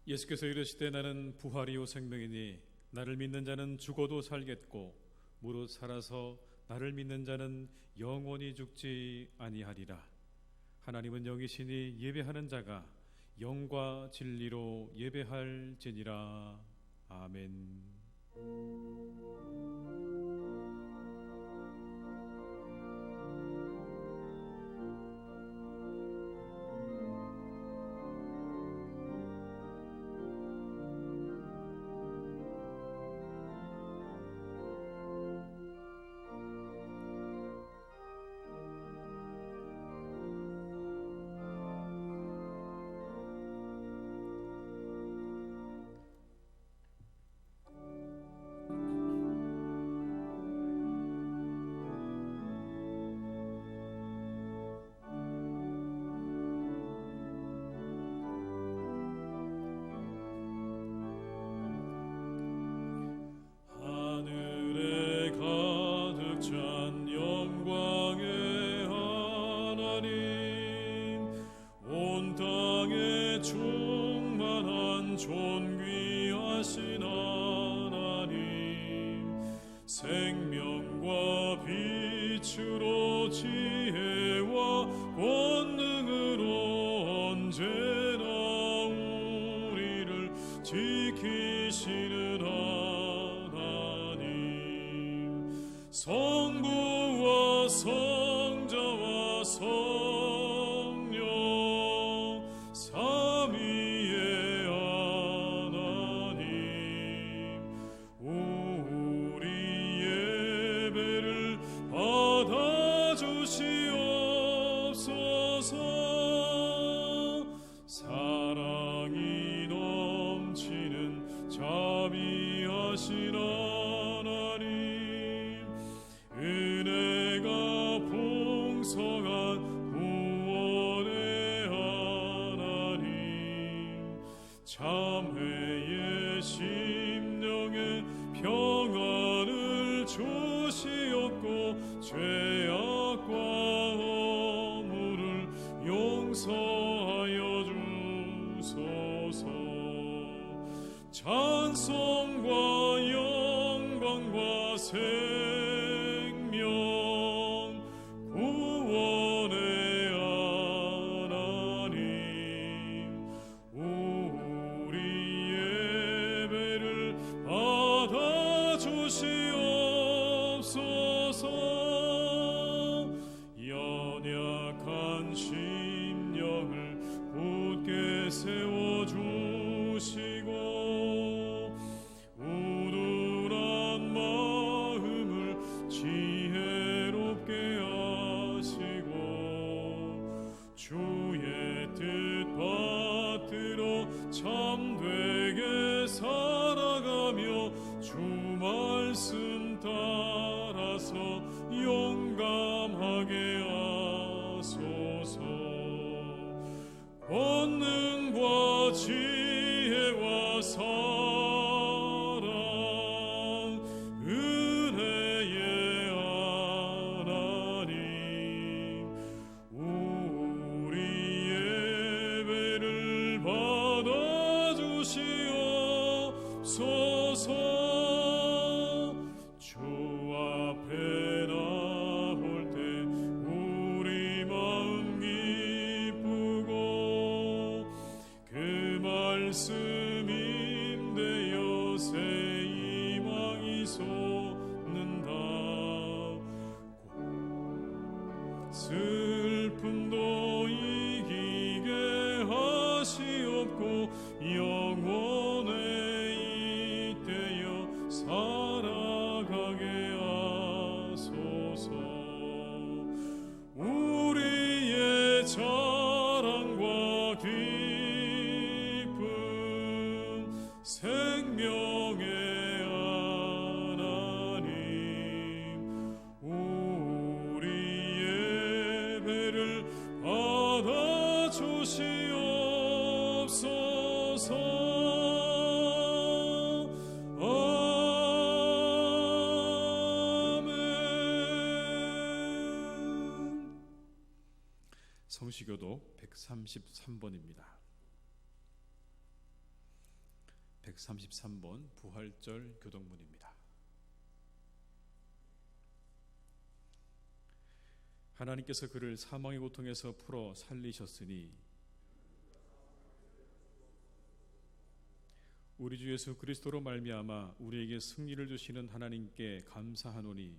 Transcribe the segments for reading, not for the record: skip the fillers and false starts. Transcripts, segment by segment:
예수께서 이르시되 나는 부활이요 생명이니 나를 믿는 자는 죽어도 살겠고 무릇 살아서 나를 믿는 자는 영원히 죽지 아니하리라. 하나님은 영이시니 예배하는 자가 영과 진리로 예배할지니라. 아멘. 존귀하신 하나님, 생명과 빛으로 지혜와 권능으로 언제나 우리를 지키시는 하나님, 성부와 성자와 성령 삼위의 사랑이 넘치는 자비하신 하나님, 은혜가 풍성한 구원의 하나님, 참회의 심령에 평안을 주시옵고 죄악과 허물을 용서하여 주소서. 찬송과 영광과 생명 구원의 하나님, 우리 예배를 받아 주시옵소서. 연약한 심령을 굳게 세워주시고 우둔한 마음을 지혜롭게 하시고 주의 뜻 받들어 참되게 살아가며 주 말씀 따라서 용감하게 하소서. 권능과 지혜와 사랑 은혜의 하나님, 우리 예배를 받아 주시옵소서. 주 앞에 나올 때 우리 마음 기쁘고 그 말씀 임대여 새 희망이 솟는다. 슬픔도 이기게 하시옵고 영원에 이때여 살아가게 하소서. 우리의 자랑과 기쁨 생명의 하나님, 우리 예배를 받아 주시옵소서. 성시교도 133번입니다. 133번 부활절 교독문입니다. 하나님께서 그를 사망의 고통에서 풀어 살리셨으니 우리 주 예수 그리스도로 말미암아 우리에게 승리를 주시는 하나님께 감사하노니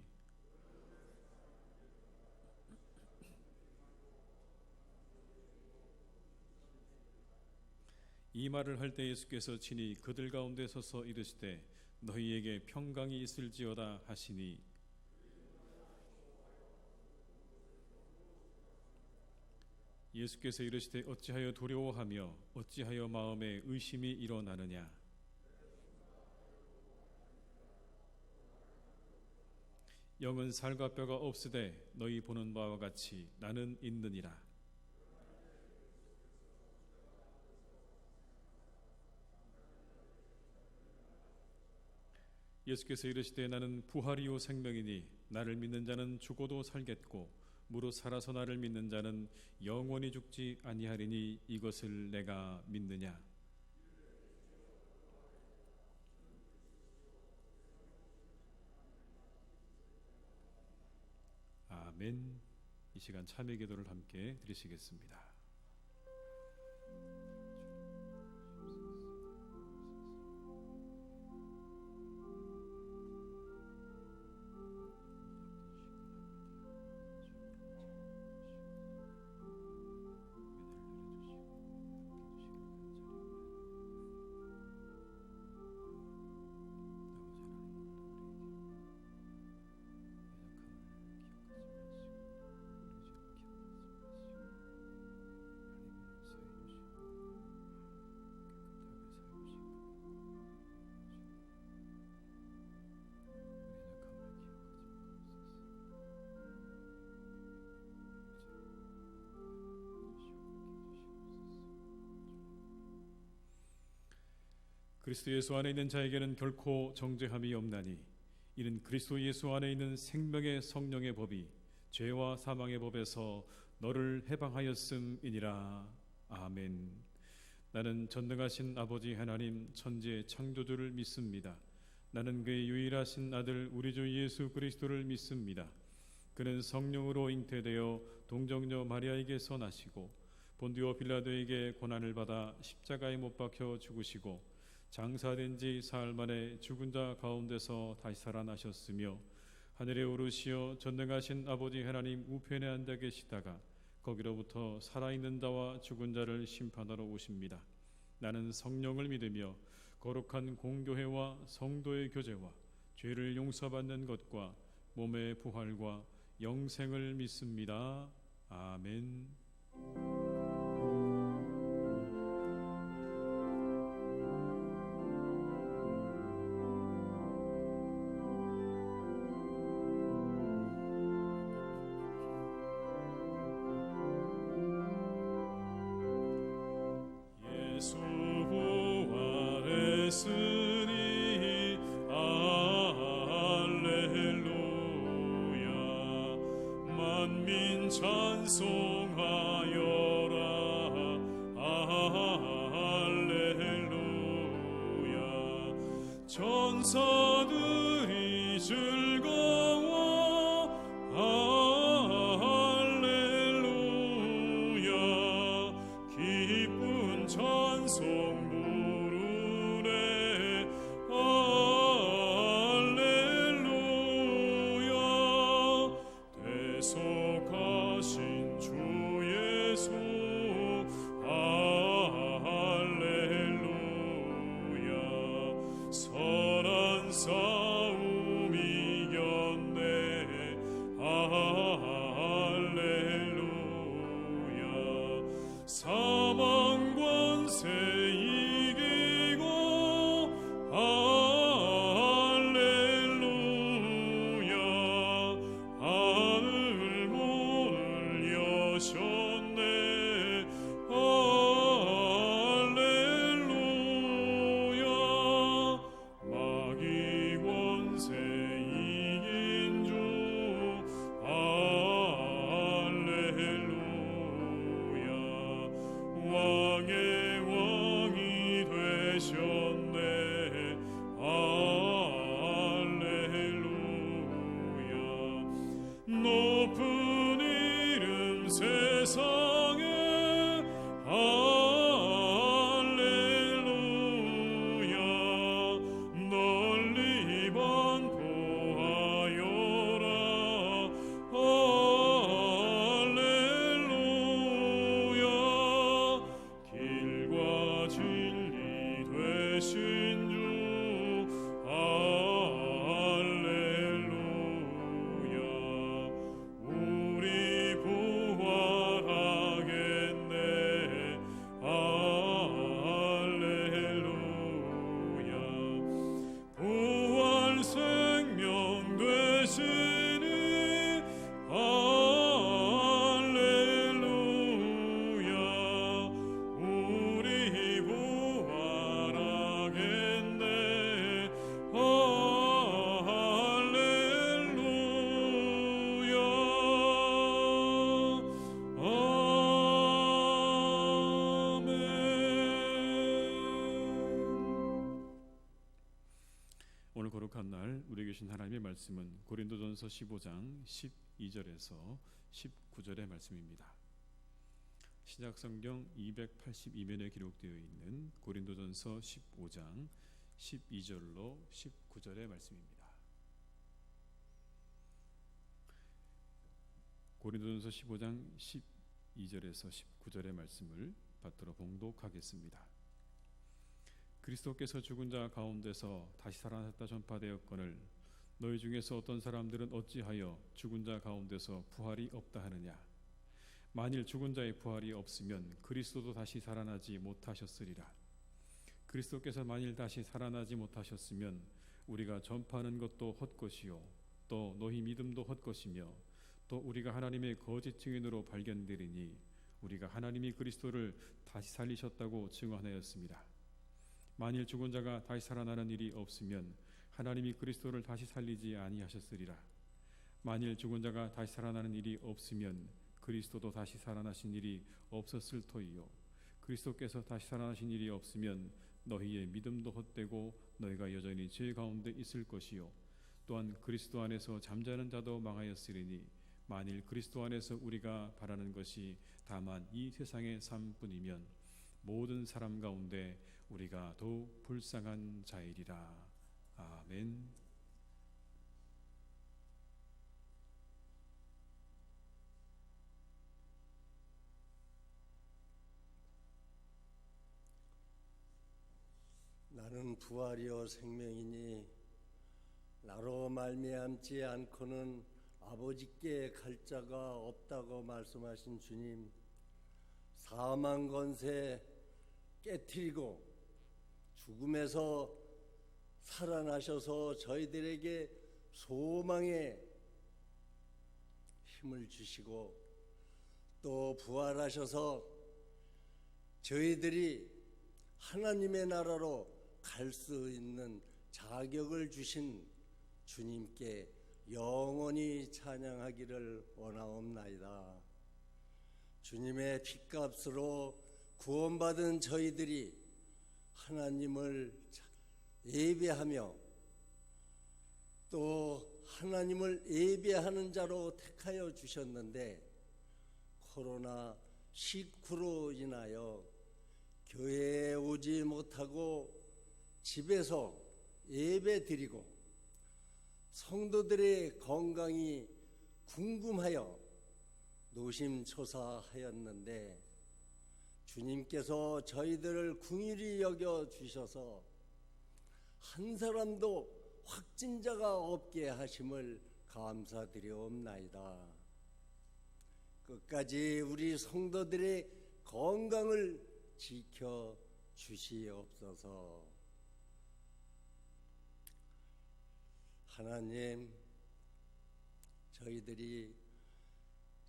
이 말을 할 때 예수께서 친히 그들 가운데 서서 이르시되 너희에게 평강이 있을지어다 하시니 예수께서 이르시되 어찌하여 두려워하며 어찌하여 마음에 의심이 일어나느냐. 영은 살과 뼈가 없으되 너희 보는 바와 같이 나는 있느니라. 예수께서 이르시되 나는 부활이요 생명이니 나를 믿는 자는 죽어도 살겠고 무릇 살아서 나를 믿는 자는 영원히 죽지 아니하리니 이것을 내가 믿느냐. 아멘. 이 시간 참회 기도를 함께 드리시겠습니다. 그리스도 예수 안에 있는 자에게는 결코 정죄함이 없나니 이는 그리스도 예수 안에 있는 생명의 성령의 법이 죄와 사망의 법에서 너를 해방하였음이니라. 아멘. 나는 전능하신 아버지 하나님 천지의 창조주를 믿습니다. 나는 그의 유일하신 아들 우리 주 예수 그리스도를 믿습니다. 그는 성령으로 잉태되어 동정녀 마리아에게서 나시고 본디오 빌라도에게 고난을 받아 십자가에 못 박혀 죽으시고 장사된 지 사흘 만에 죽은 자 가운데서 다시 살아나셨으며 하늘에 오르시어 전능하신 아버지 하나님 우편에 앉아 계시다가 거기로부터 살아있는 자와 죽은 자를 심판하러 오십니다. 나는 성령을 믿으며 거룩한 공교회와 성도의 교제와 죄를 용서받는 것과 몸의 부활과 영생을 믿습니다. 아멘. 예수 부활했으니 할렐루야. 만민 찬송하여라. 할렐루야. 천사들이 즐거워. 할렐루야. 기쁜 찬송 부르네. 할렐루야. 대속하신 주 예수. 할렐루야. 선한 싸움 이겼네. 할렐루야. 사망 권세 이기고. 할렐루야. 하늘 문을 여셨네. 세상에 할렐루야 널리 번포하여라 할렐루야 길과 진리 되신 주 할렐루야 우리 부활하겠네 할렐루야 부활 생명 되시니 할렐루야 우리 부활하겠네 아멘. 오늘 거룩한 날 우리에게 주신 하나님의 말씀은 고린도전서 15장 12절에서 19절의 말씀입니다. 신약성경 282면에 기록되어 있는 고린도전서 15장 12절로 19절의 말씀입니다. 고린도전서 15장 12절에서 19절의 말씀을 받들어 봉독하겠습니다. 그리스도께서 죽은 자 가운데서 다시 살아났다 전파되었거늘 너희 중에서 어떤 사람들은 어찌하여 죽은 자 가운데서 부활이 없다 하느냐. 만일 죽은 자의 부활이 없으면 그리스도도 다시 살아나지 못하셨으리라. 그리스도께서 만일 다시 살아나지 못하셨으면 우리가 전파하는 것도 헛것이요 또 너희 믿음도 헛것이며 또 우리가 하나님의 거짓 증인으로 발견되리니 우리가 하나님이 그리스도를 다시 살리셨다고 증언하였습니다. 만일 죽은 자가 다시 살아나는 일이 없으면 하나님이 그리스도를 다시 살리지 아니하셨으리라. 만일 죽은 자가 다시 살아나는 일이 없으면 그리스도도 다시 살아나신 일이 없었을 터이요 그리스도께서 다시 살아나신 일이 없으면 너희의 믿음도 헛되고 너희가 여전히 죄 가운데 있을 것이요 또한 그리스도 안에서 잠자는 자도 망하였으리니 만일 그리스도 안에서 우리가 바라는 것이 다만 이 세상의 삶뿐이면 모든 사람 가운데 우리가 더욱 불쌍한 자이리라. 아멘. 나는 부활이요 생명이니 나로 말미암지 않고는 아버지께 갈 자가 없다고 말씀하신 주님, 사망 권세 깨트리고 죽음에서 살아나셔서 저희들에게 소망의 힘을 주시고 또 부활하셔서 저희들이 하나님의 나라로 갈 수 있는 자격을 주신 주님께 영원히 찬양하기를 원하옵나이다. 주님의 핏값으로 구원받은 저희들이 하나님을 예배하며 또 하나님을 예배하는 자로 택하여 주셨는데 코로나 19로 인하여 교회에 오지 못하고 집에서 예배 드리고 성도들의 건강이 궁금하여 노심초사하였는데 주님께서 저희들을 긍휼히 여겨 주셔서 한 사람도 확진자가 없게 하심을 감사드리옵나이다. 끝까지 우리 성도들의 건강을 지켜 주시옵소서. 하나님, 저희들이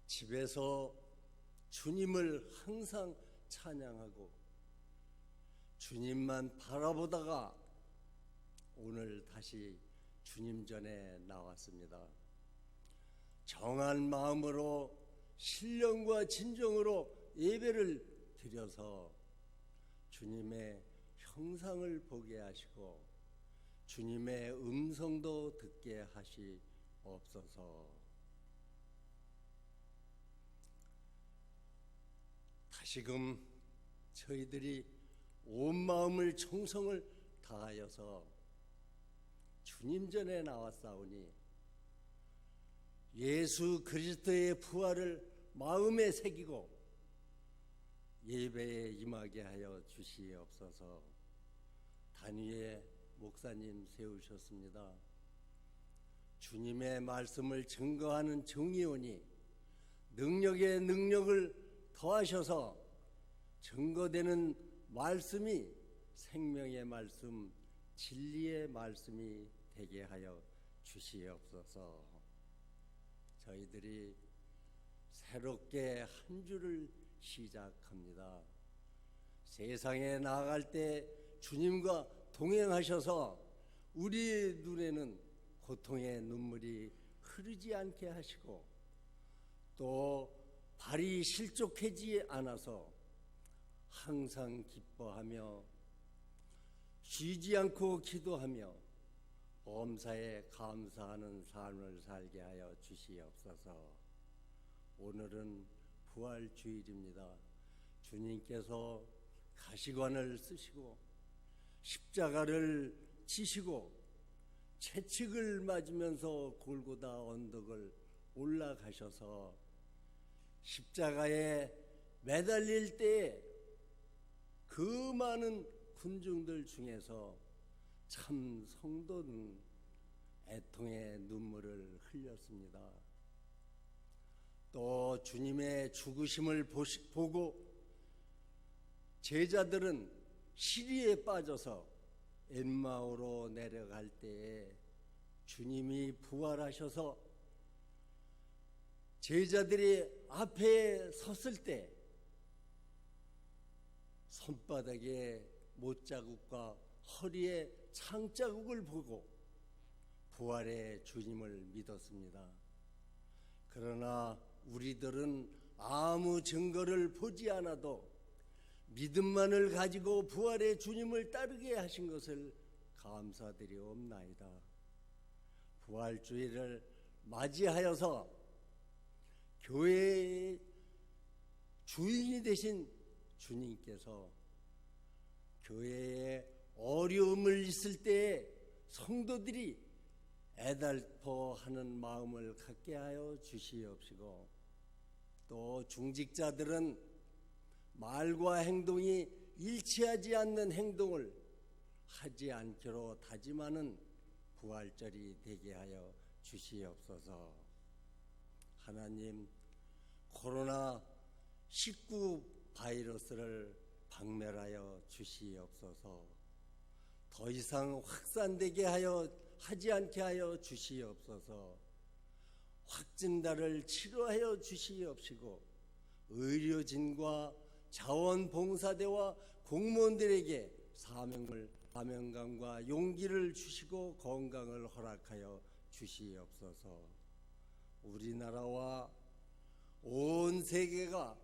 집에서 주님을 항상 찬양하고 주님만 바라보다가 오늘 다시 주님 전에 나왔습니다. 정한 마음으로 신령과 진정으로 예배를 드려서 주님의 형상을 보게 하시고 주님의 음성도 듣게 하시옵소서. 다시금 저희들이 온 마음을 충성을 다하여서 주님 전에 나왔사오니 예수 그리스도의 부활을 마음에 새기고 예배에 임하게 하여 주시옵소서. 단위에 목사님 세우셨습니다. 주님의 말씀을 증거하는 증인이오니 능력에 능력을 더하셔서 증거되는 말씀이 생명의 말씀, 진리의 말씀이 되게 하여 주시옵소서. 저희들이 새롭게 한 주를 시작합니다. 세상에 나아갈 때 주님과 동행하셔서 우리 눈에는 고통의 눈물이 흐르지 않게 하시고 또 발이 실족하지 않아서 항상 기뻐하며 쉬지 않고 기도하며 범사에 감사하는 삶을 살게 하여 주시옵소서. 오늘은 부활주일입니다. 주님께서 가시관을 쓰시고 십자가를 지시고 채찍을 맞으면서 골고다 언덕을 올라가셔서 십자가에 매달릴 때에 그 많은 군중들 중에서 참 성도는 애통의 눈물을 흘렸습니다. 또 주님의 죽으심을 보고 제자들은 시리에 빠져서 엠마오로 내려갈 때에 주님이 부활하셔서 제자들이 앞에 섰을 때 손바닥에 못자국과 허리에 창자국을 보고 부활의 주님을 믿었습니다. 그러나 우리들은 아무 증거를 보지 않아도 믿음만을 가지고 부활의 주님을 따르게 하신 것을 감사드리옵나이다. 부활주의를 맞이하여서 교회의 주인이 되신 주님께서 교회에 어려움을 있을 때에 성도들이 애달퍼하는 마음을 갖게 하여 주시옵시고 또 중직자들은 말과 행동이 일치하지 않는 행동을 하지 않기로 다짐하는 부활절이 되게 하여 주시옵소서. 하나님, 코로나19 바이러스를 박멸하여 주시옵소서. 더 이상 확산되게 하지 않게 하여 주시옵소서. 확진자를 치료하여 주시옵시고 의료진과 자원봉사대와 공무원들에게 사명감과 용기를 주시고 건강을 허락하여 주시옵소서. 우리나라와 온 세계가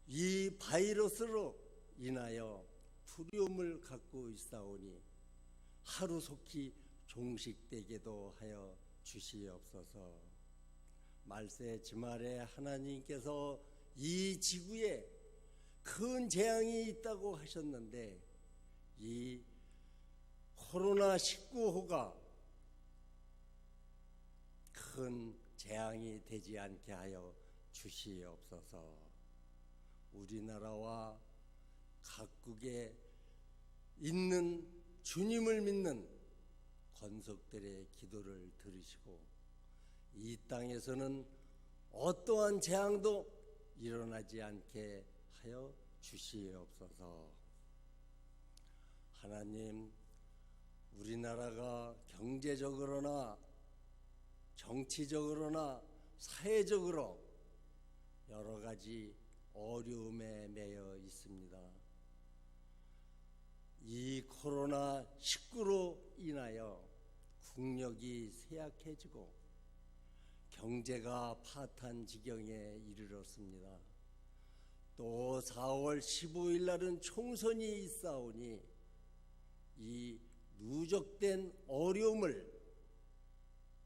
이 바이러스로 인하여 두려움을 갖고 있사오니 하루속히 종식되게도 하여 주시옵소서. 말세 지말에 하나님께서 이 지구에 큰 재앙이 있다고 하셨는데 이 코로나19호가 큰 재앙이 되지 않게 하여 주시옵소서. 우리나라와 각국에 있는 주님을 믿는 권속들의 기도를 들으시고 이 땅에서는 어떠한 재앙도 일어나지 않게 하여 주시옵소서. 하나님, 우리나라가 경제적으로나 정치적으로나 사회적으로 여러 가지 어려움에 매여 있습니다. 이 코로나19로 인하여 국력이 쇠약해지고 경제가 파탄 지경에 이르렀습니다. 또 4월 15일 날은 총선이 있사오니 이 누적된 어려움을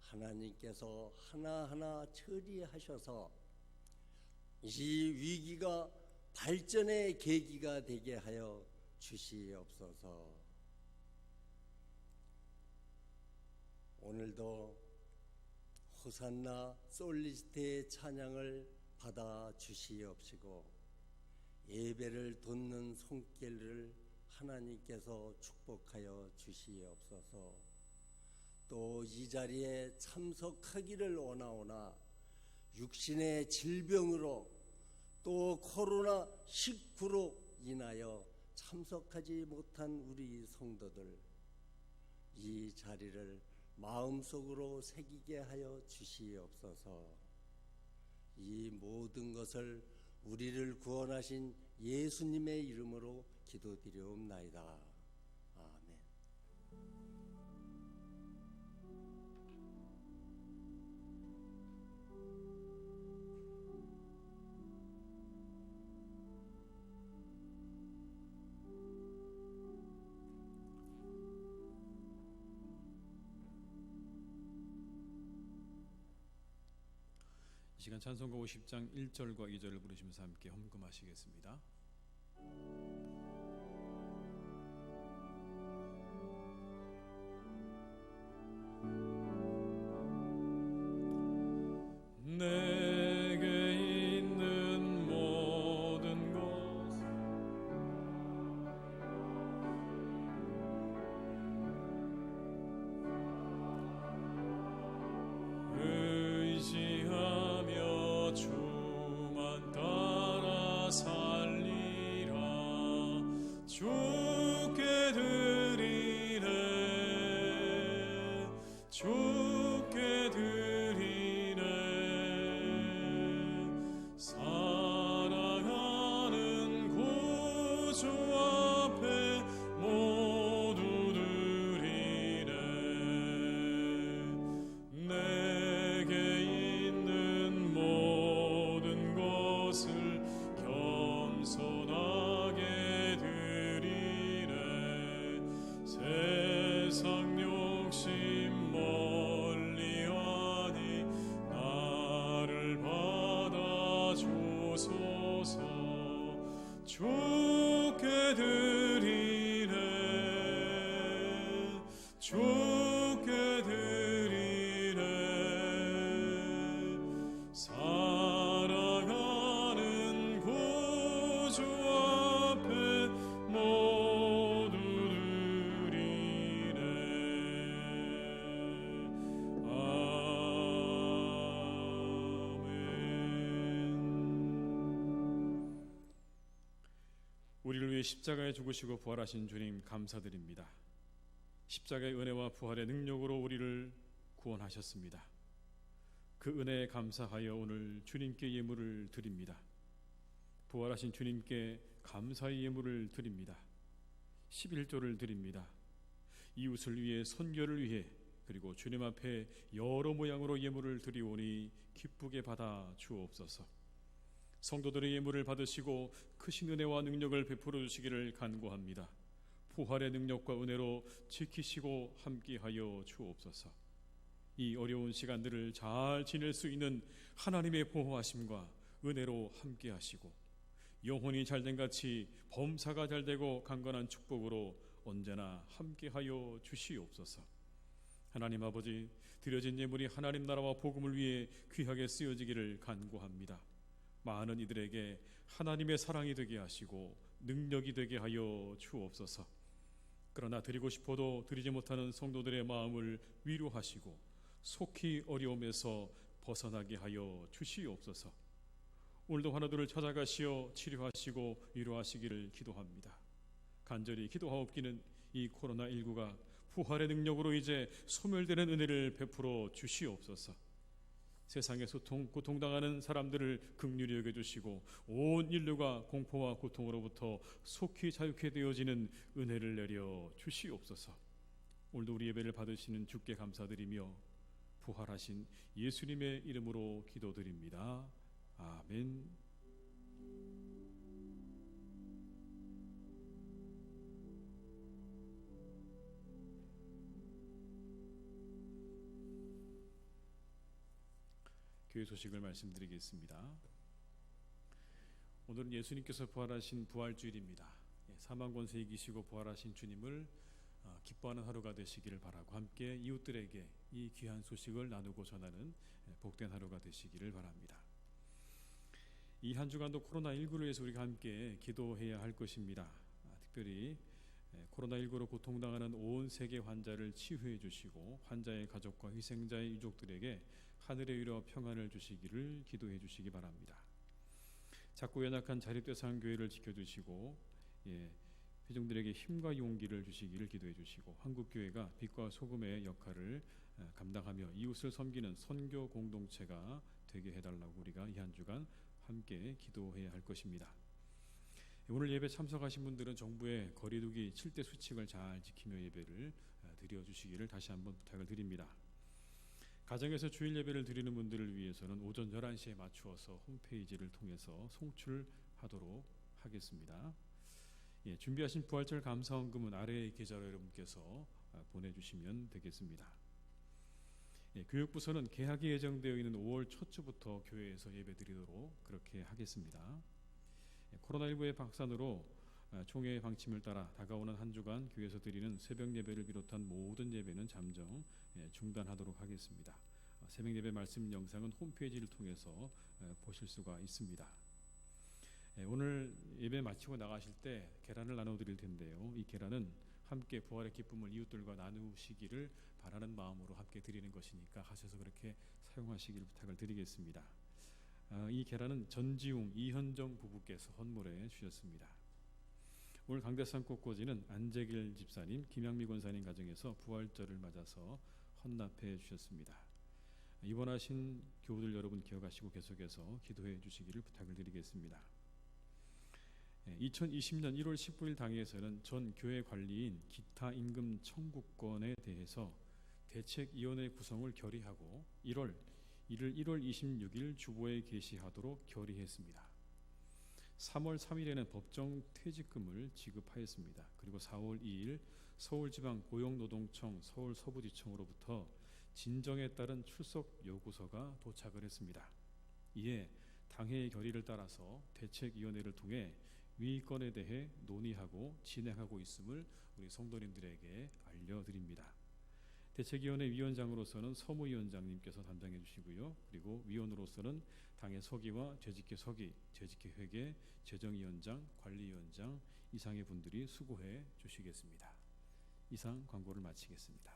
하나님께서 하나하나 처리하셔서 이 위기가 발전의 계기가 되게 하여 주시옵소서. 오늘도 호산나 솔리스트의 찬양을 받아 주시옵시고 예배를 돕는 손길을 하나님께서 축복하여 주시옵소서. 또 이 자리에 참석하기를 원하오나 육신의 질병으로 또 코로나19로 인하여 참석하지 못한 우리 성도들, 이 자리를 마음속으로 새기게 하여 주시옵소서. 이 모든 것을 우리를 구원하신 예수님의 이름으로 기도드리옵나이다. 아멘. 이 시간 찬송가 50장 1절과 2절을 부르시면서 함께 헌금하시겠습니다. 내게 있는 모든 것 의지하며 주만 따라 살리라. 주께 드리네, 주께 드리네. 사랑하는 구주 앞에 모두 드리네. 내게 있는 모든 것을 겸손하게 드리네. 세상 욕심 멀리하니 나를 받아주소서. 주께 드리네, 주께 드리네. 사랑하는 구주 앞에 모두 드리네. 아멘. 우리를 위해 십자가에 죽으시고 부활하신 주님 감사드립니다. 십자가의 은혜와 부활의 능력으로 우리를 구원하셨습니다. 그 은혜에 감사하여 오늘 주님께 예물을 드립니다. 부활하신 주님께 감사의 예물을 드립니다. 11조를 드립니다. 이웃을 위해, 선교를 위해, 그리고 주님 앞에 여러 모양으로 예물을 드리오니 기쁘게 받아 주옵소서. 성도들의 예물을 받으시고 크신 은혜와 능력을 베풀어 주시기를 간구합니다. 부활의 능력과 은혜로 지키시고 함께하여 주옵소서. 이 어려운 시간들을 잘 지낼 수 있는 하나님의 보호하심과 은혜로 함께하시고 영혼이 잘된 같이 범사가 잘되고 강건한 축복으로 언제나 함께하여 주시옵소서. 하나님 아버지, 드려진 예물이 하나님 나라와 복음을 위해 귀하게 쓰여지기를 간구합니다. 많은 이들에게 하나님의 사랑이 되게 하시고 능력이 되게 하여 주옵소서. 그러나 드리고 싶어도 드리지 못하는 성도들의 마음을 위로하시고 속히 어려움에서 벗어나게 하여 주시옵소서. 오늘도 환우들을 찾아가시어 치료하시고 위로하시기를 기도합니다. 간절히 기도하옵기는 이 코로나19가 부활의 능력으로 이제 소멸되는 은혜를 베풀어 주시옵소서. 세상에서 고통당하는 사람들을 긍휼히 여겨주시고 온 인류가 공포와 고통으로부터 속히 자유케 되어지는 은혜를 내려 주시옵소서. 오늘도 우리 예배를 받으시는 주께 감사드리며 부활하신 예수님의 이름으로 기도드립니다. 아멘. 교회 소식을 말씀드리겠습니다. 오늘은 예수님께서 부활하신 부활주일입니다. 사망 권세 이기시고 부활하신 주님을 기뻐하는 하루가 되시기를 바라고 함께 이웃들에게 이 귀한 소식을 나누고 전하는 복된 하루가 되시기를 바랍니다. 이 한 주간도 코로나19로 해서 우리가 함께 기도해야 할 것입니다. 특별히 코로나19로 고통당하는 온 세계 환자를 치유해 주시고 환자의 가족과 희생자의 유족들에게 하늘의 위로 평안을 주시기를 기도해 주시기 바랍니다. 작고 연약한 자립대상 교회를 지켜주시고 회중들에게 힘과 용기를 주시기를 기도해 주시고 한국교회가 빛과 소금의 역할을 감당하며 이웃을 섬기는 선교 공동체가 되게 해달라고 우리가 이 한 주간 함께 기도해야 할 것입니다. 오늘 예배 참석하신 분들은 정부의 거리두기 7대 수칙을 잘 지키며 예배를 드려주시기를 다시 한번 부탁을 드립니다. 가정에서 주일 예배를 드리는 분들을 위해서는 오전 11시에 맞추어서 홈페이지를 통해서 송출하도록 하겠습니다. 준비하신 부활절 감사헌금은 아래의 계좌로 여러분께서 보내주시면 되겠습니다. 교육부서는 개학이 예정되어 있는 5월 첫 주부터 교회에서 예배드리도록 그렇게 하겠습니다. 코로나19의 확산으로 총회의 방침을 따라 다가오는 한 주간 교회에서 드리는 새벽 예배를 비롯한 모든 예배는 잠정 중단하도록 하겠습니다. 새벽 예배 말씀 영상은 홈페이지를 통해서 보실 수가 있습니다. 오늘 예배 마치고 나가실 때 계란을 나눠드릴 텐데요. 이 계란은 함께 부활의 기쁨을 이웃들과 나누시기를 바라는 마음으로 함께 드리는 것이니까 하셔서 그렇게 사용하시기를 부탁을 드리겠습니다. 이 계란은 전지웅, 이현정 부부께서 헌물해 주셨습니다. 오늘 강대상 꽃꽂이는 안재길 집사님, 김양미 권사님 가정에서 부활절을 맞아서 헌납해 주셨습니다. 입원하신 교우들 여러분 기억하시고 계속해서 기도해 주시기를 부탁을 드리겠습니다. 2020년 1월 19일 당회에서는 전 교회 관리인 기타 임금 청구권에 대해서 대책위원회 구성을 결의하고 이를 1월 26일 주보에 게시하도록 결의했습니다. 3월 3일에는 법정 퇴직금을 지급하였습니다. 그리고 4월 2일 서울지방고용노동청 서울서부지청으로부터 진정에 따른 출석 요구서가 도착을 했습니다. 이에 당회의 결의를 따라서 대책위원회를 통해 위 건에 대해 논의하고 진행하고 있음을 우리 성도님들에게 알려드립니다. 대책위원회 위원장으로서는 서무위원장님께서 담당해 주시고요. 그리고 위원으로서는 당의 서기와 재직회 서기, 재직회 회계, 재정위원장, 관리위원장 이상의 분들이 수고해 주시겠습니다. 이상 광고를 마치겠습니다.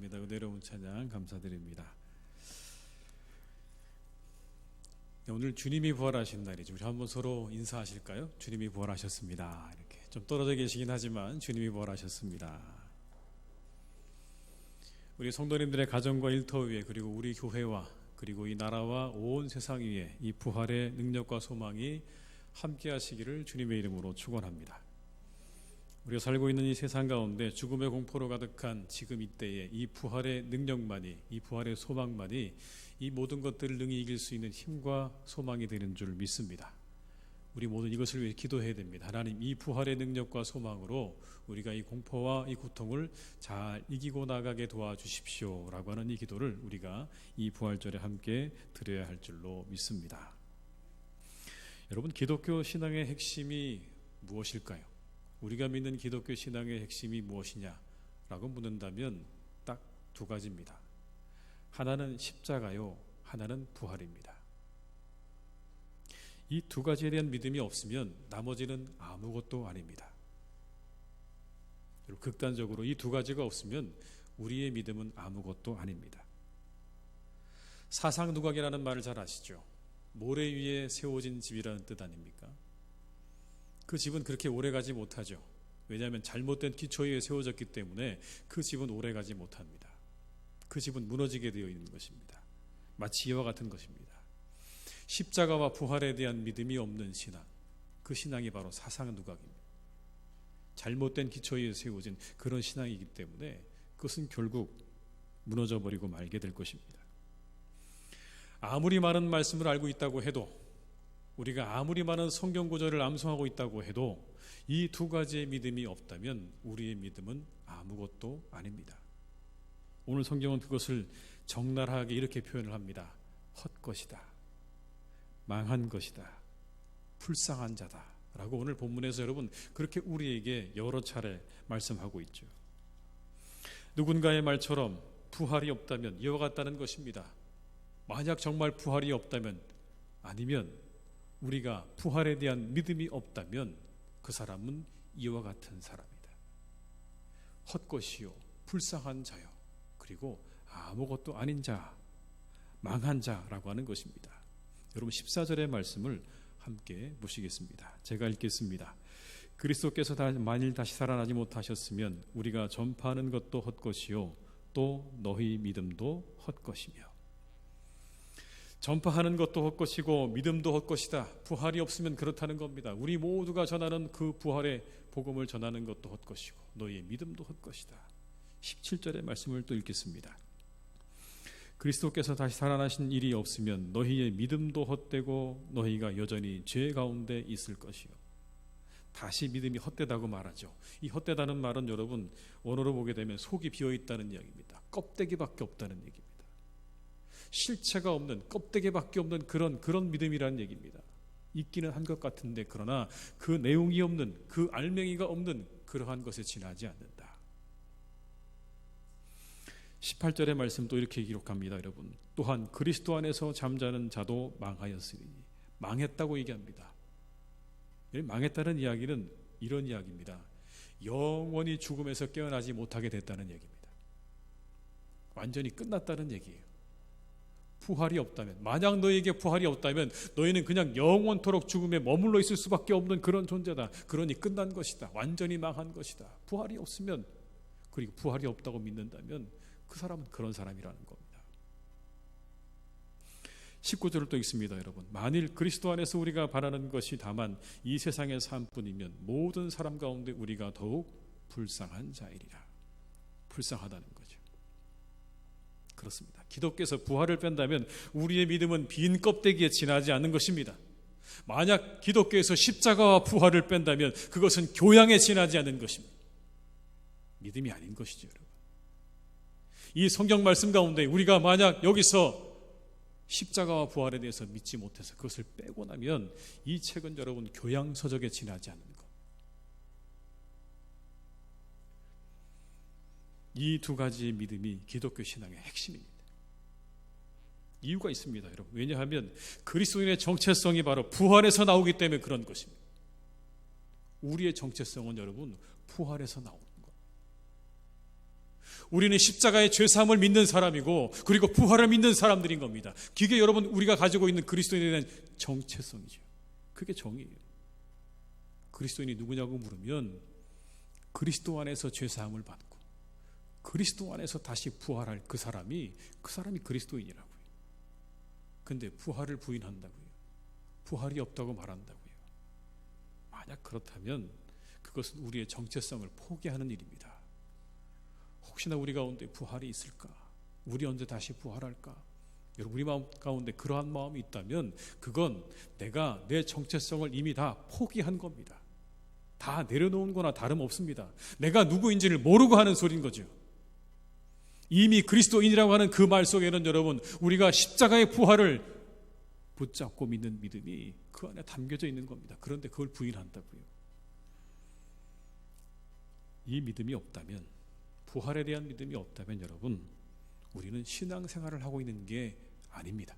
감사합니다. 은혜로운 찬양 감사드립니다. 오늘 주님이 부활하신 날이죠. 우리 한번 서로 인사하실까요? 주님이 부활하셨습니다. 이렇게 좀 떨어져 계시긴 하지만 주님이 부활하셨습니다. 우리 성도님들의 가정과 일터 위에, 그리고 우리 교회와 그리고 이 나라와 온 세상 위에 이 부활의 능력과 소망이 함께 하시기를 주님의 이름으로 축원합니다. 우리가 살고 있는 이 세상 가운데 죽음의 공포로 가득한 지금 이때에 이 부활의 능력만이, 이 부활의 소망만이 이 모든 것들을 능히 이길 수 있는 힘과 소망이 되는 줄 믿습니다. 우리 모두 이것을 위해 기도해야 됩니다. 하나님, 이 부활의 능력과 소망으로 우리가 이 공포와 이 고통을 잘 이기고 나가게 도와주십시오 라고 하는 이 기도를 우리가 이 부활절에 함께 드려야 할 줄로 믿습니다. 여러분, 기독교 신앙의 핵심이 무엇일까요? 우리가 믿는 기독교 신앙의 핵심이 무엇이냐라고 묻는다면 딱 두 가지입니다. 하나는 십자가요, 하나는 부활입니다. 이 두 가지에 대한 믿음이 없으면 나머지는 아무것도 아닙니다. 극단적으로 이 두 가지가 없으면 우리의 믿음은 아무것도 아닙니다. 사상누각이라는 말을 잘 아시죠? 모래 위에 세워진 집이라는 뜻 아닙니까? 그 집은 그렇게 오래가지 못하죠. 왜냐하면 잘못된 기초 위에 세워졌기 때문에 그 집은 오래가지 못합니다. 그 집은 무너지게 되어 있는 것입니다. 마치 이와 같은 것입니다. 십자가와 부활에 대한 믿음이 없는 신앙, 그 신앙이 바로 사상누각입니다. 잘못된 기초 위에 세워진 그런 신앙이기 때문에 그것은 결국 무너져버리고 말게 될 것입니다. 아무리 많은 말씀을 알고 있다고 해도, 우리가 아무리 많은 성경 구절을 암송하고 있다고 해도 이 두 가지의 믿음이 없다면 우리의 믿음은 아무것도 아닙니다. 오늘 성경은 그것을 적나라하게 이렇게 표현을 합니다. 헛것이다, 망한 것이다, 불쌍한 자다 라고 오늘 본문에서 여러분 그렇게 우리에게 여러 차례 말씀하고 있죠. 누군가의 말처럼 부활이 없다면 이와 같다는 것입니다. 만약 정말 부활이 없다면, 아니면 우리가 부활에 대한 믿음이 없다면 그 사람은 이와 같은 사람이다. 헛것이요, 불쌍한 자요, 그리고 아무것도 아닌 자, 망한 자라고 하는 것입니다. 여러분 14절의 말씀을 함께 보시겠습니다. 제가 읽겠습니다. 그리스도께서 만일 다시 살아나지 못하셨으면 우리가 전파하는 것도 헛것이요 또 너희 믿음도 헛것이며. 전파하는 것도 헛것이고 믿음도 헛것이다. 부활이 없으면 그렇다는 겁니다. 우리 모두가 전하는 그 부활의 복음을 전하는 것도 헛것이고 너희의 믿음도 헛것이다. 17절의 말씀을 또 읽겠습니다. 그리스도께서 다시 살아나신 일이 없으면 너희의 믿음도 헛되고 너희가 여전히 죄 가운데 있을 것이요. 다시 믿음이 헛되다고 말하죠. 이 헛되다는 말은 여러분 원어로 보게 되면 속이 비어있다는 이야기입니다. 껍데기밖에 없다는 얘기입니다. 실체가 없는, 껍데기밖에 없는 그런 믿음이라는 얘기입니다. 있기는 한 것 같은데 그러나 그 내용이 없는, 그 알맹이가 없는 그러한 것에 지나지 않는다. 18절의 말씀 또 이렇게 기록합니다. 여러분, 또한 그리스도 안에서 잠자는 자도 망하였으니. 망했다고 얘기합니다. 망했다는 이야기는 이런 이야기입니다. 영원히 죽음에서 깨어나지 못하게 됐다는 얘기입니다. 완전히 끝났다는 얘기예요. 부활이 없다면, 만약 너에게 부활이 없다면 너희는 그냥 영원토록 죽음에 머물러 있을 수밖에 없는 그런 존재다. 그러니 끝난 것이다. 완전히 망한 것이다. 부활이 없으면, 그리고 부활이 없다고 믿는다면 그 사람은 그런 사람이라는 겁니다. 19절을 또 읽습니다. 여러분, 만일 그리스도 안에서 우리가 바라는 것이 다만 이 세상의 삶뿐이면 모든 사람 가운데 우리가 더욱 불쌍한 자이리라. 불쌍하다는 거죠. 그렇습니다. 기독교에서 부활을 뺀다면 우리의 믿음은 빈 껍데기에 지나지 않는 것입니다. 만약 기독교에서 십자가와 부활을 뺀다면 그것은 교양에 지나지 않는 것입니다. 믿음이 아닌 것이죠. 여러분, 이 성경 말씀 가운데 우리가 만약 여기서 십자가와 부활에 대해서 믿지 못해서 그것을 빼고 나면 이 책은 여러분 교양서적에 지나지 않는 것. 이 두 가지의 믿음이 기독교 신앙의 핵심입니다. 이유가 있습니다, 여러분. 왜냐하면 그리스도인의 정체성이 바로 부활에서 나오기 때문에 그런 것입니다. 우리의 정체성은 여러분 부활에서 나오는 것. 우리는 십자가의 죄사함을 믿는 사람이고 그리고 부활을 믿는 사람들인 겁니다. 그게 여러분 우리가 가지고 있는 그리스도인에 대한 정체성이죠. 그게 정의예요. 그리스도인이 누구냐고 물으면 그리스도 안에서 죄사함을 받고 그리스도 안에서 다시 부활할 그 사람이 그리스도인이라고요. 근데 부활을 부인한다고요. 부활이 없다고 말한다고요. 만약 그렇다면 그것은 우리의 정체성을 포기하는 일입니다. 혹시나 우리 가운데 부활이 있을까? 우리 언제 다시 부활할까? 여러분, 우리 마음 가운데 그러한 마음이 있다면 그건 내가 내 정체성을 이미 다 포기한 겁니다. 다 내려놓은 거나 다름없습니다. 내가 누구인지를 모르고 하는 소리인 거죠. 이미 그리스도인이라고 하는 그 말 속에는 여러분, 우리가 십자가의 부활을 붙잡고 믿는 믿음이 그 안에 담겨져 있는 겁니다. 그런데 그걸 부인한다고요. 이 믿음이 없다면, 부활에 대한 믿음이 없다면 여러분, 우리는 신앙생활을 하고 있는 게 아닙니다.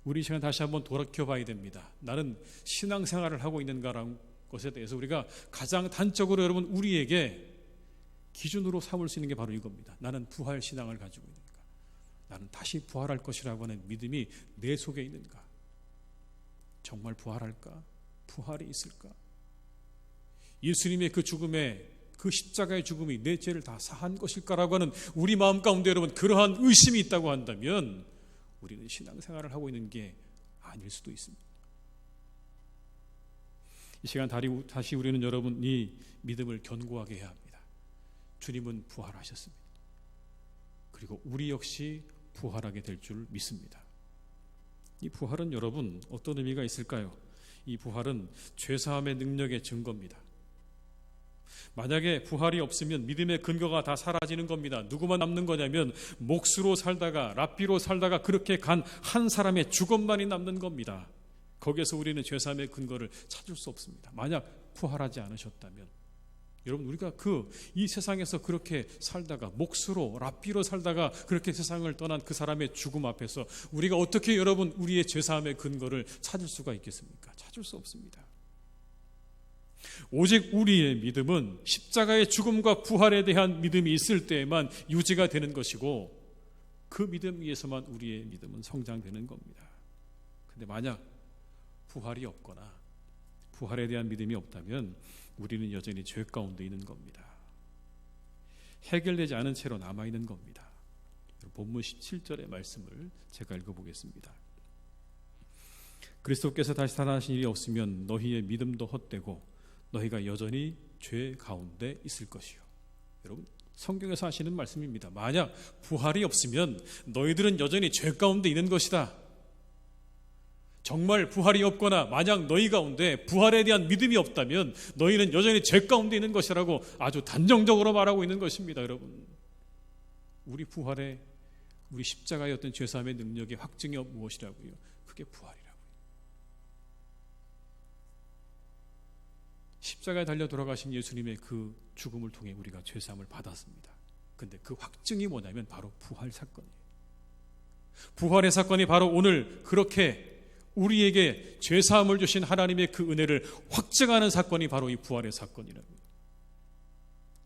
우리 시간 다시 한번 돌아켜봐야 됩니다. 나는 신앙생활을 하고 있는가라는 것에 대해서 우리가 가장 단적으로 여러분 우리에게 기준으로 삼을 수 있는 게 바로 이겁니다. 나는 부활 신앙을 가지고 있는가? 나는 다시 부활할 것이라고 하는 믿음이 내 속에 있는가? 정말 부활할까? 부활이 있을까? 예수님의 그 죽음에, 그 십자가의 죽음이 내 죄를 다 사한 것일까라고 하는 우리 마음 가운데 여러분 그러한 의심이 있다고 한다면 우리는 신앙생활을 하고 있는 게 아닐 수도 있습니다. 이 시간 다시 우리는 여러분 이 믿음을 견고하게 해야 합니다. 주님은 부활하셨습니다. 그리고 우리 역시 부활하게 될 줄 믿습니다. 이 부활은 여러분 어떤 의미가 있을까요? 이 부활은 죄사함의 능력의 증거입니다. 만약에 부활이 없으면 믿음의 근거가 다 사라지는 겁니다. 누구만 남는 거냐면 몫으로 살다가 랍비로 살다가 그렇게 간 한 사람의 죽음만이 남는 겁니다. 거기에서 우리는 죄사함의 근거를 찾을 수 없습니다. 만약 부활하지 않으셨다면 여러분 우리가 이 세상에서 그렇게 살다가 몫으로 랍비로 살다가 그렇게 세상을 떠난 그 사람의 죽음 앞에서 우리가 어떻게 여러분 우리의 죄사함의 근거를 찾을 수가 있겠습니까? 찾을 수 없습니다. 오직 우리의 믿음은 십자가의 죽음과 부활에 대한 믿음이 있을 때에만 유지가 되는 것이고 그 믿음 위에서만 우리의 믿음은 성장되는 겁니다. 그런데 만약 부활이 없거나 부활에 대한 믿음이 없다면 우리는 여전히 죄 가운데 있는 겁니다. 해결되지 않은 채로 남아있는 겁니다. 본문 17절의 말씀을 제가 읽어보겠습니다. 그리스도께서 다시 살아나신 일이 없으면 너희의 믿음도 헛되고 너희가 여전히 죄 가운데 있을 것이요. 여러분 성경에서 하시는 말씀입니다. 만약 부활이 없으면 너희들은 여전히 죄 가운데 있는 것이다. 정말 부활이 없거나 만약 너희 가운데 부활에 대한 믿음이 없다면 너희는 여전히 죄 가운데 있는 것이라고 아주 단정적으로 말하고 있는 것입니다. 여러분 우리 부활의 우리 십자가의 어떤 죄사함의 능력의 확증이 무엇이라고요? 그게 부활이라고요. 십자가에 달려 돌아가신 예수님의 그 죽음을 통해 우리가 죄사함을 받았습니다. 근데 그 확증이 뭐냐면 바로 부활 사건이에요. 부활의 사건이 바로 오늘 그렇게 우리에게 죄사함을 주신 하나님의 그 은혜를 확증하는 사건이 바로 이 부활의 사건이라고요.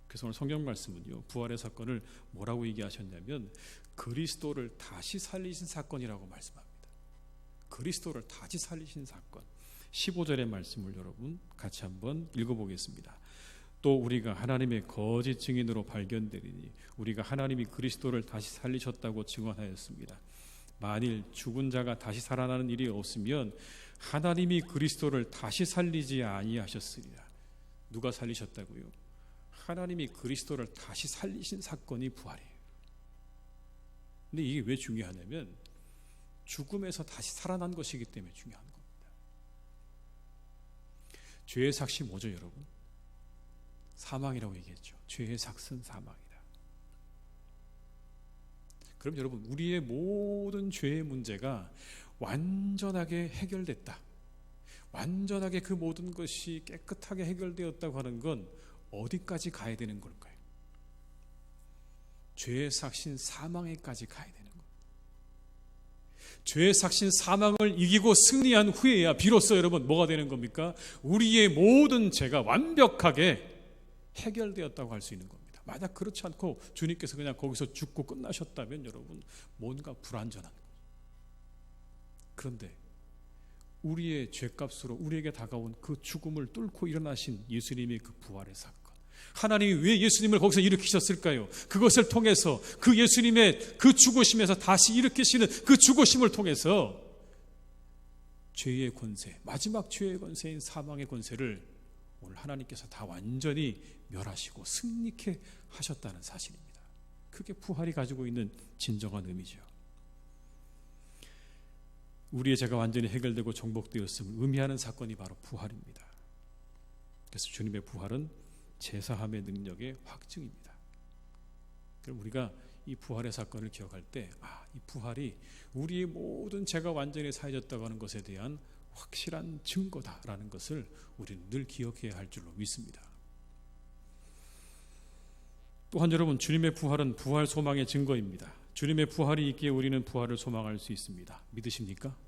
그래서 오늘 성경 말씀은요, 부활의 사건을 뭐라고 얘기하셨냐면 그리스도를 다시 살리신 사건이라고 말씀합니다. 그리스도를 다시 살리신 사건. 15절의 말씀을 여러분 같이 한번 읽어보겠습니다. 또 우리가 하나님의 거짓 증인으로 발견되리니 우리가 하나님이 그리스도를 다시 살리셨다고 증언하였습니다. 만일 죽은 자가 다시 살아나는 일이 없으면 하나님이 그리스도를 다시 살리지 아니하셨으리라. 누가 살리셨다고요? 하나님이 그리스도를 다시 살리신 사건이 부활이에요. 근데 이게 왜 중요하냐면 죽음에서 다시 살아난 것이기 때문에 중요한 겁니다. 죄의 삭이 뭐죠 여러분? 사망이라고 얘기했죠. 죄의 삭은 사망이다. 그럼 여러분 우리의 모든 죄의 문제가 완전하게 해결됐다, 완전하게 그 모든 것이 깨끗하게 해결되었다고 하는 건 어디까지 가야 되는 걸까요? 죄의 삭신 사망에까지 가야 되는 거예요. 죄의 삭신 사망을 이기고 승리한 후에야 비로소 여러분 뭐가 되는 겁니까? 우리의 모든 죄가 완벽하게 해결되었다고 할 수 있는 겁니다. 만약 그렇지 않고 주님께서 그냥 거기서 죽고 끝나셨다면 여러분 뭔가 불완전한 거예요. 그런데 우리의 죄값으로 우리에게 다가온 그 죽음을 뚫고 일어나신 예수님의 그 부활의 사건, 하나님이 왜 예수님을 거기서 일으키셨을까요? 그것을 통해서 그 예수님의 그 죽으심에서 다시 일으키시는 그 죽으심을 통해서 죄의 권세, 마지막 죄의 권세인 사망의 권세를 오늘 하나님께서 다 완전히 멸하시고 승리케 하셨다는 사실입니다. 그게 부활이 가지고 있는 진정한 의미죠. 우리의 죄가 완전히 해결되고 정복되었음을 의미하는 사건이 바로 부활입니다. 그래서 주님의 부활은 제사함의 능력의 확증입니다. 그럼 우리가 이 부활의 사건을 기억할 때, 이 부활이 우리의 모든 죄가 완전히 사해졌다고 하는 것에 대한 확실한 증거다라는 것을 우리는 늘 기억해야 할 줄로 믿습니다. 또한 여러분, 주님의 부활은 부활 소망의 증거입니다. 주님의 부활이 있기에 우리는 부활을 소망할 수 있습니다. 믿으십니까?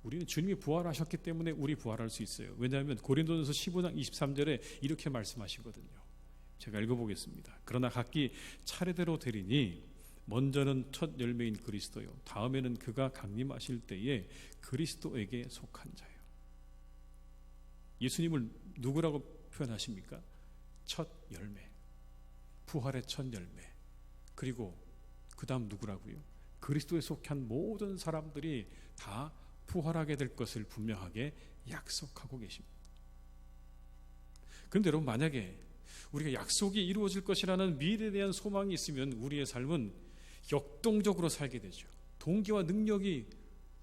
우리는 주님이 부활하셨기 때문에 우리 부활할 수 있어요. 왜냐하면 고린도전서 15장 23절에 이렇게 말씀하시거든요. 제가 읽어보겠습니다. 그러나 각기 차례대로 되리니 먼저는 첫 열매인 그리스도요, 다음에는 그가 강림하실 때에 그리스도에게 속한 자요. 예수님을 누구라고 표현하십니까? 첫 열매, 부활의 첫 열매. 그리고 그 다음 누구라고요? 그리스도에 속한 모든 사람들이 다 부활하게 될 것을 분명하게 약속하고 계십니다. 그런데 여러분, 만약에 우리가 약속이 이루어질 것이라는 미래에 대한 소망이 있으면 우리의 삶은 역동적으로 살게 되죠. 동기와 능력이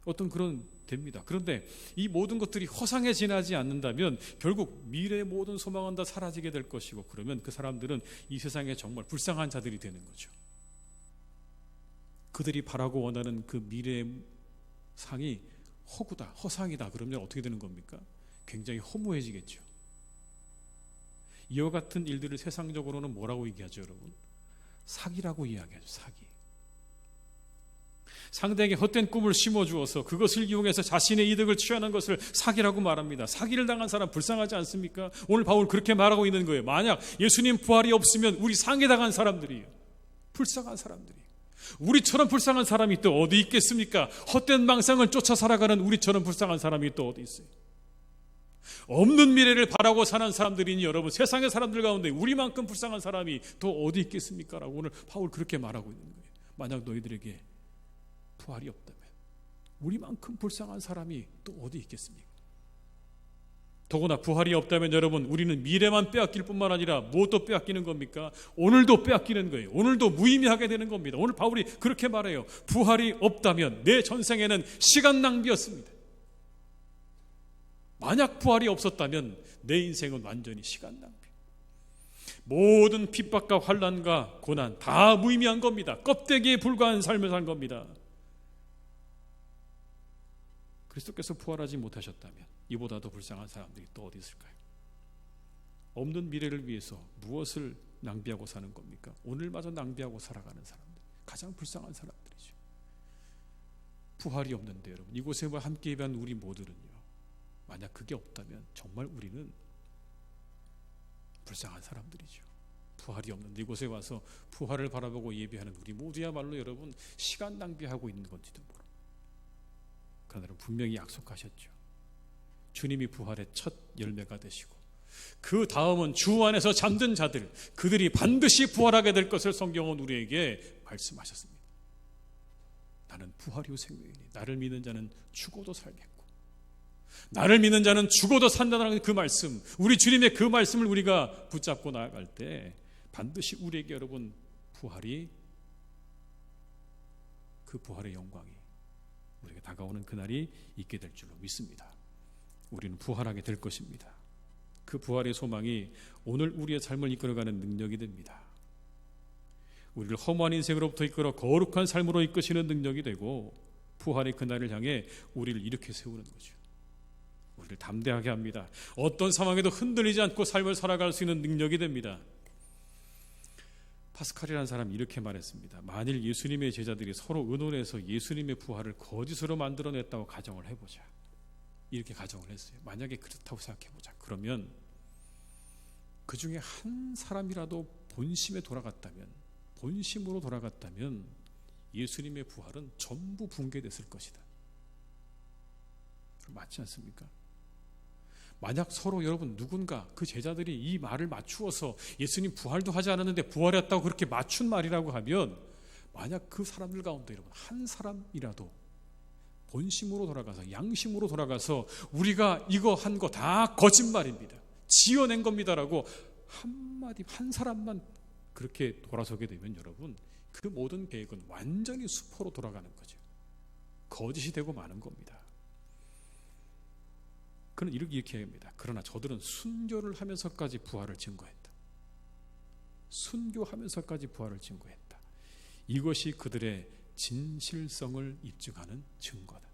어떤 그런 됩니다. 그런데 이 모든 것들이 허상에 지나지 않는다면 결국 미래의 모든 소망은 다 사라지게 될 것이고, 그러면 그 사람들은 이 세상에 정말 불쌍한 자들이 되는 거죠. 그들이 바라고 원하는 그 미래의 상이 허구다, 허상이다. 그러면 어떻게 되는 겁니까? 굉장히 허무해지겠죠. 이와 같은 일들을 세상적으로는 뭐라고 얘기하죠, 여러분? 사기라고 이야기하죠. 사기. 상대에게 헛된 꿈을 심어주어서 그것을 이용해서 자신의 이득을 취하는 것을 사기라고 말합니다. 사기를 당한 사람 불쌍하지 않습니까? 오늘 바울 그렇게 말하고 있는 거예요. 만약 예수님 부활이 없으면 우리 상해당한 사람들이에요. 불쌍한 사람들이. 우리처럼 불쌍한 사람이 또 어디 있겠습니까? 헛된 망상을 쫓아 살아가는 우리처럼 불쌍한 사람이 또 어디 있어요? 없는 미래를 바라고 사는 사람들이니 여러분, 세상의 사람들 가운데 우리만큼 불쌍한 사람이 또 어디 있겠습니까? 라고 오늘 바울 그렇게 말하고 있는 거예요. 만약 너희들에게 부활이 없다면 우리만큼 불쌍한 사람이 또 어디 있겠습니까? 더구나 부활이 없다면 여러분, 우리는 미래만 빼앗길 뿐만 아니라 무엇도 빼앗기는 겁니까? 오늘도 빼앗기는 거예요. 오늘도 무의미하게 되는 겁니다. 오늘 바울이 그렇게 말해요. 부활이 없다면 내 전생에는 시간 낭비였습니다. 만약 부활이 없었다면 내 인생은 완전히 시간 낭비. 모든 핍박과 환난과 고난 다 무의미한 겁니다. 껍데기에 불과한 삶을 산 겁니다. 그리스도께서 부활하지 못하셨다면 이보다 더 불쌍한 사람들이 또 어디 있을까요? 없는 미래를 위해서 무엇을 낭비하고 사는 겁니까? 오늘마저 낭비하고 살아가는 사람들, 가장 불쌍한 사람들이죠. 부활이 없는데 여러분, 이곳에 함께 예배한 우리 모두는요, 만약 그게 없다면 정말 우리는 불쌍한 사람들이죠. 부활이 없는데 이곳에 와서 부활을 바라보고 예배하는 우리 모두야말로 여러분 시간 낭비하고 있는 건지도 모릅니다. 그러나 분명히 약속하셨죠. 주님이 부활의 첫 열매가 되시고 그 다음은 주 안에서 잠든 자들, 그들이 반드시 부활하게 될 것을 성경은 우리에게 말씀하셨습니다. 나는 부활 이후 생명이니 나를 믿는 자는 죽어도 살겠고 나를 믿는 자는 죽어도 산다는 그 말씀, 우리 주님의 그 말씀을 우리가 붙잡고 나아갈 때 반드시 우리에게 여러분 그 부활의 영광이 우리에게 다가오는 그날이 있게 될 줄로 믿습니다. 우리는 부활하게 될 것입니다. 그 부활의 소망이 오늘 우리의 삶을 이끌어가는 능력이 됩니다. 우리를 허무한 인생으로부터 이끌어 거룩한 삶으로 이끄시는 능력이 되고, 부활의 그날을 향해 우리를 일으켜 세우는 거죠. 우리를 담대하게 합니다. 어떤 상황에도 흔들리지 않고 삶을 살아갈 수 있는 능력이 됩니다. 파스칼이라는 사람이 이렇게 말했습니다. 만일 예수님의 제자들이 서로 의논해서 예수님의 부활을 거짓으로 만들어냈다고 가정을 해보자. 이렇게 가정을 했어요. 만약에 그렇다고 생각해보자. 그러면 그 중에 한 사람이라도 본심으로 돌아갔다면 예수님의 부활은 전부 붕괴됐을 것이다. 맞지 않습니까? 만약 서로 여러분 누군가 그 제자들이 이 말을 맞추어서 예수님 부활도 하지 않았는데 부활했다고 그렇게 맞춘 말이라고 하면, 만약 그 사람들 가운데 여러분 한 사람이라도 본심으로 돌아가서 양심으로 돌아가서 우리가 이거 한 거 다 거짓말입니다, 지어낸 겁니다라고 한마디 한 사람만 그렇게 돌아서게 되면 여러분 그 모든 계획은 완전히 수포로 돌아가는 거죠. 거짓이 되고 마는 겁니다. 그는 이렇게 얘기합니다. 그러나 저들은 순교를 하면서까지 부활을 증거했다. 순교하면서까지 부활을 증거했다. 이것이 그들의 진실성을 입증하는 증거다.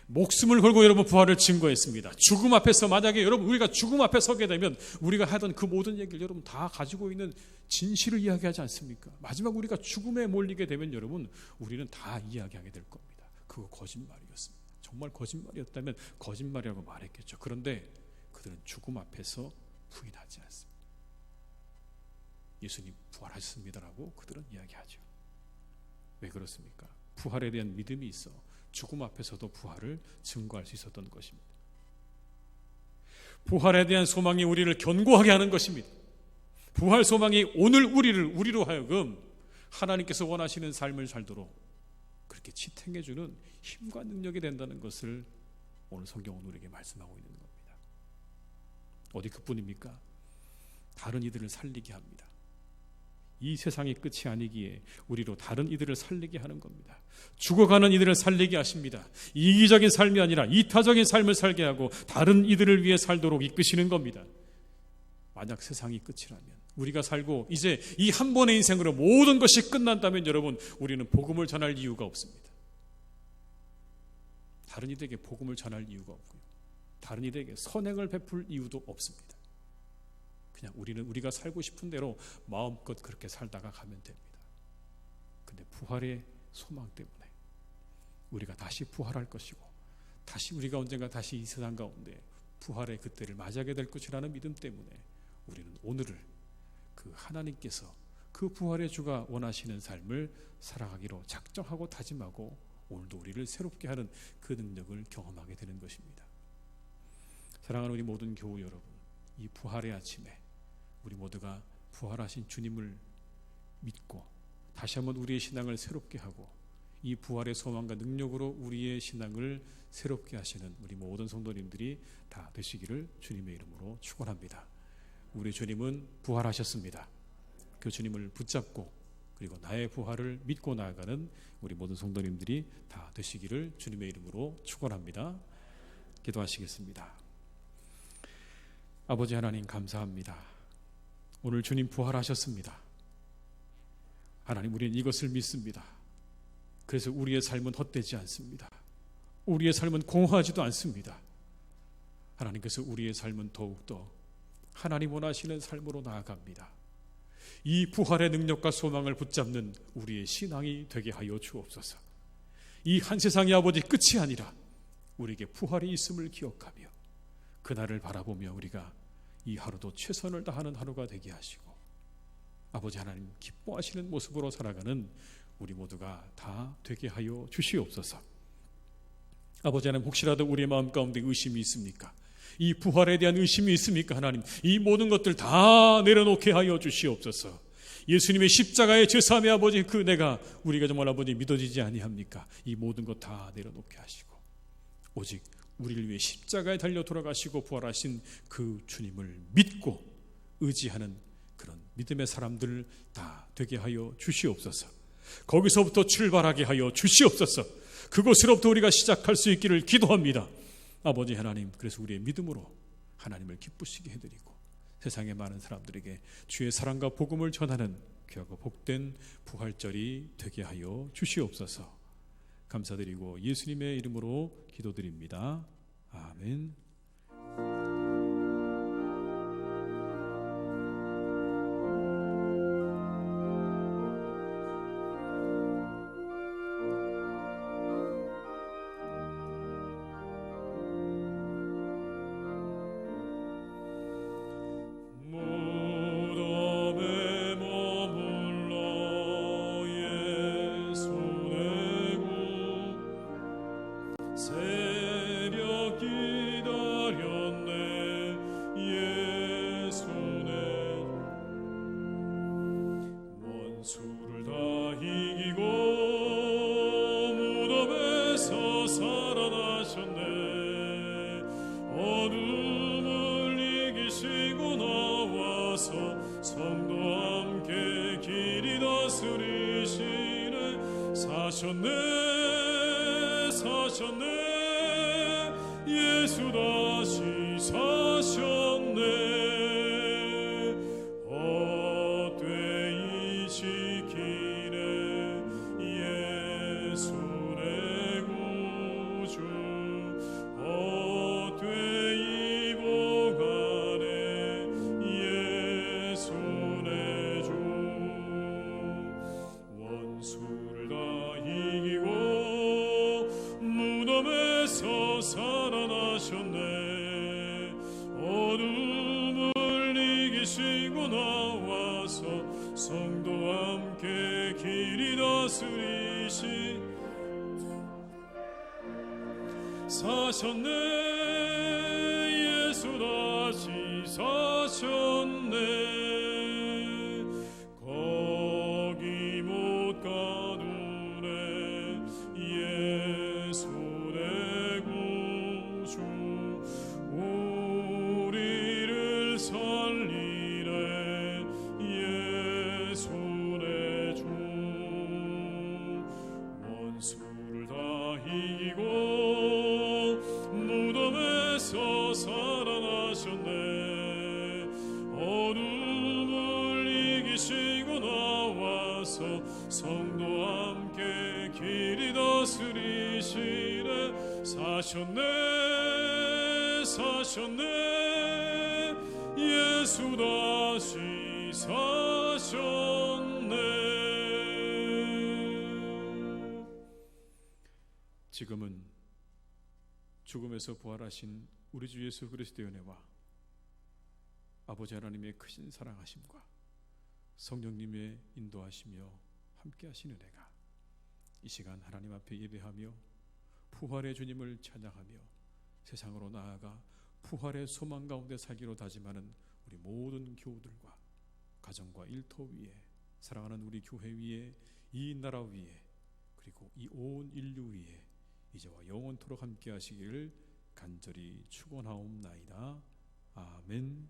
목숨을 걸고 여러분 부활을 증거했습니다. 죽음 앞에서 만약에 여러분 우리가 죽음 앞에 서게 되면 우리가 하던 그 모든 얘기를 여러분 다 가지고 있는 진실을 이야기하지 않습니까? 마지막 우리가 죽음에 몰리게 되면 여러분 우리는 다 이야기하게 될 겁니다. 그거 거짓말이었습니다. 정말 거짓말이었다면 거짓말이라고 말했겠죠. 그런데 그들은 죽음 앞에서 부인하지 않습니다. 예수님 부활하셨습니다라고 그들은 이야기하죠. 왜 그렇습니까? 부활에 대한 믿음이 있어 죽음 앞에서도 부활을 증거할 수 있었던 것입니다. 부활에 대한 소망이 우리를 견고하게 하는 것입니다. 부활 소망이 오늘 우리로 하여금 하나님께서 원하시는 삶을 살도록 그렇게 지탱해주는 힘과 능력이 된다는 것을 오늘 성경은 우리에게 말씀하고 있는 겁니다. 어디 그뿐입니까? 다른 이들을 살리게 합니다. 이 세상이 끝이 아니기에 우리로 다른 이들을 살리게 하는 겁니다. 죽어가는 이들을 살리게 하십니다. 이기적인 삶이 아니라 이타적인 삶을 살게 하고 다른 이들을 위해 살도록 이끄시는 겁니다. 만약 세상이 끝이라면, 우리가 살고 이제 이 한 번의 인생으로 모든 것이 끝난다면 여러분 우리는 복음을 전할 이유가 없습니다. 다른 이들에게 복음을 전할 이유가 없고요, 다른 이들에게 선행을 베풀 이유도 없습니다. 그냥 우리가 살고 싶은 대로 마음껏 그렇게 살다가 가면 됩니다. 근데 부활의 소망 때문에 우리가 다시 부활할 것이고 다시 우리가 언젠가 다시 이 세상 가운데 부활의 그때를 맞이하게 될 것이라는 믿음 때문에 우리는 오늘을 그 하나님께서 그 부활의 주가 원하시는 삶을 살아가기로 작정하고 다짐하고 오늘도 우리를 새롭게 하는 그 능력을 경험하게 되는 것입니다. 사랑하는 우리 모든 교우 여러분, 이 부활의 아침에 우리 모두가 부활하신 주님을 믿고 다시 한번 우리의 신앙을 새롭게 하고 이 부활의 소망과 능력으로 우리의 신앙을 새롭게 하시는 우리 모든 성도님들이 다 되시기를 주님의 이름으로 축원합니다. 우리 주님은 부활하셨습니다. 그 주님을 붙잡고 그리고 나의 부활을 믿고 나아가는 우리 모든 성도님들이 다 되시기를 주님의 이름으로 축원합니다. 기도하시겠습니다. 아버지 하나님 감사합니다. 오늘 주님 부활하셨습니다. 하나님 우리는 이것을 믿습니다. 그래서 우리의 삶은 헛되지 않습니다. 우리의 삶은 공허하지도 않습니다. 하나님께서 우리의 삶은 더욱더 하나님 원하시는 삶으로 나아갑니다. 이 부활의 능력과 소망을 붙잡는 우리의 신앙이 되게 하여 주옵소서. 이 한 세상의 아버지 끝이 아니라 우리에게 부활이 있음을 기억하며 그날을 바라보며 우리가 이 하루도 최선을 다하는 하루가 되게 하시고 아버지 하나님 기뻐하시는 모습으로 살아가는 우리 모두가 다 되게 하여 주시옵소서. 아버지 하나님 혹시라도 우리의 마음 가운데 의심이 있습니까? 이 부활에 대한 의심이 있습니까? 하나님 이 모든 것들 다 내려놓게 하여 주시옵소서. 예수님의 십자가의 제사함의 아버지 그 은혜가 우리가 정말 아버지 믿어지지 아니합니까? 이 모든 것 다 내려놓게 하시고 오직 우리를 위해 십자가에 달려 돌아가시고 부활하신 그 주님을 믿고 의지하는 그런 믿음의 사람들 다 되게 하여 주시옵소서. 거기서부터 출발하게 하여 주시옵소서. 그곳으로부터 우리가 시작할 수 있기를 기도합니다. 아버지 하나님, 그래서 우리의 믿음으로 하나님을 기쁘시게 해드리고 세상의 많은 사람들에게 주의 사랑과 복음을 전하는 귀하고 복된 부활절이 되게 하여 주시옵소서. 감사드리고 예수님의 이름으로 기도드립니다. 아멘. 이기고 무덤에서 살아나셨네. 어둠을 이기시고 나와서 성도와 함께 길이 다스리시네. 사셨네 사셨네 예수 다시 사셨네. 헛되이 지키네 예수 내 구주. 헛되이 보가네 예수 내 주. 원수를 다 이기고 무덤에서 살아나셨네. 어둠을 이기시고 나와서 성도와 함께 길이 다스리시. 사셨네 예수 다시 사셨네. 거기 못 가두네 예수 내 구주. 우리를 살리네 예수 내 주. 원수를 다 이기고 무덤에서 살아나셨네. 어둠을 이기시고 나와서 성도와 함께 길이 다스리시네. 사셨네 사셨네 예수 다시 사셨네. 지금은 죽음에서 부활하신 우리 주 예수 그리스도의 은혜와 아버지 하나님의 크신 사랑하심과 성령님의 인도하시며 함께하신 은혜가 이 시간 하나님 앞에 예배하며 부활의 주님을 찬양하며 세상으로 나아가 부활의 소망 가운데 살기로 다짐하는 우리 모든 교우들과 가정과 일터 위에 사랑하는 우리 교회 위에 이 나라 위에 그리고 이 온 인류 위에 이제와 영원토록 함께 하시기를 간절히 축원하옵나이다. 아멘.